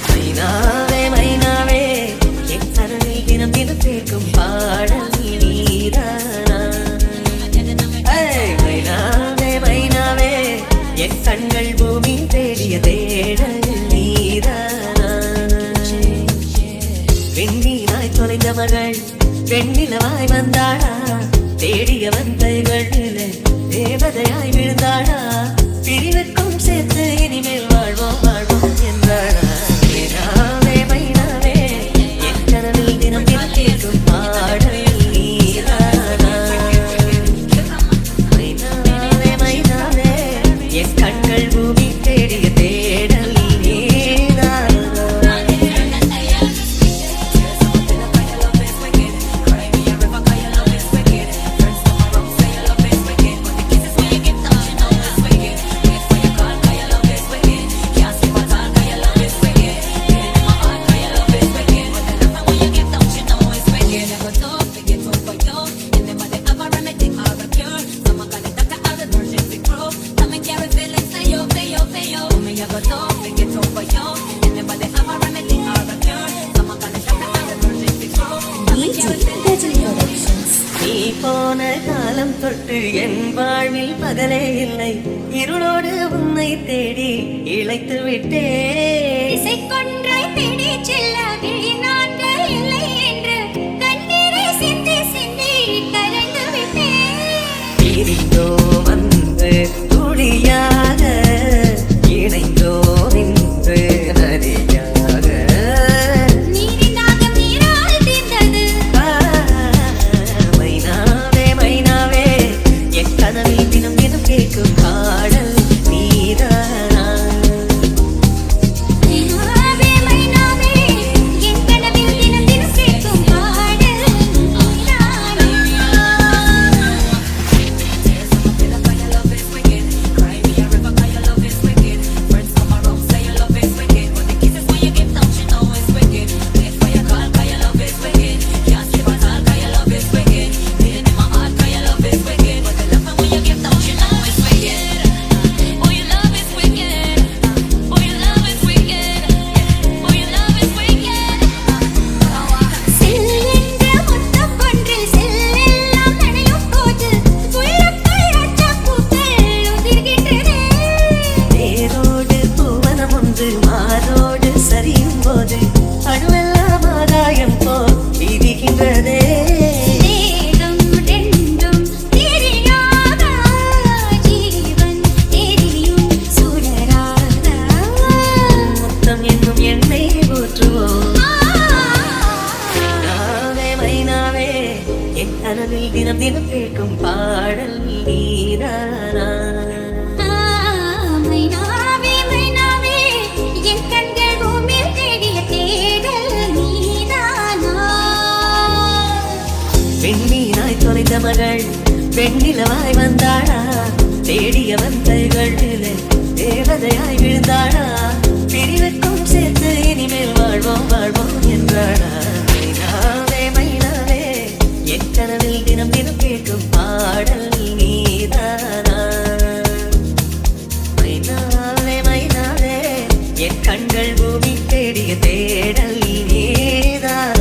மைனாவே மைனாவே என் கனவில் தினம் தினம் கேட்கும் பாடல் நீதானா. மைனாவே மைனாவே என் கண்கள் பூமி தேடிய தேடல் நீதானா. வெண்ணிலாய் தொலைந்த மகள் வெண்ணிலவாய் வந்தாளா, தேடிய வந்தைகள் தேவதையாய் விழுந்தாளா, பிரிவுக்கும் சேர்த்து இனிமேல் வாழ்வோம் வாழ்வோம் என்றாளா. மைனாவே மைனாவே என் கனவில் தினம் தினம் கேட்கும் பாடல் நீதானா. மைனாவே மைனாவே என் கண்கள் பூமி தேடிய தேடல் நீதானா. நீ போன காலம் தொட்டு என் வாழ்வில் பகலே இல்லை, இருளோடு உன்னை தேடி இழைத்து விட்டேன். இசைக்கொன்றாய் தேடி செல்ல விழிநான்கள் இல்லை என்று கண்ணீரை சிந்தி சிந்தி கரைந்து விட்டேன். பிரிந்தோ வந்து துளியாக இணைந்தோ நின்று நதியாக, நீரின் தாகம் நீரால் தீர்ந்தது. மைனாவே மைனாவே என் கனவில் தினம் தினம் கேட்கும் பாடல் நீதானா. மைனாவே மைனாவே என் கனவில் தினம் தினம் கேட்கும் பாடல் நீதானா. செல்லென்ற முத்தம் ஒன்றில் செல்லெல்லாம் நனையும் போது உள்ளுக்குள் ராஜாப்பூக்கள் உதிர்கின்றன. தேரோடு பூவனம் ஒன்று மாரோடு சரியும் போது அணுவெல்லாம் ஆதாயம் போல் விதிக்கின்றதே. தேகம் ரெண்டும் தெரியாத ஜீவன் எரியும் சுடராக. முத்தம் என்னும் எண்ணெய் ஊற்றுவோம். மைனாவே மைனாவே என் கனவில் தினம் தினம் கேட்கும் பாடல் நீதானா. மைனாவே மைனாவே என் கண்கள் பூமியில் தேடிய தேடல் நீதானா. வெண்மீனாய் தொலைந்த மகள் வெண்ணிலவாய் வந்தாளா, தேடிய வந்தைகள் தேவதையாய் விழுந்தாளா, பிரிவுக்கும் சேர்த்து இனிமேல் வாழ்வோம் வாழ்வோம் என்றாளா. மைனாவே மைனாவே என் கனவில் தினம் தினம் கேட்கும் பாடல் நீதானா. மைனாவே மைனாவே என் கண்கள் பூமி தேடிய தேடல் நீதானா.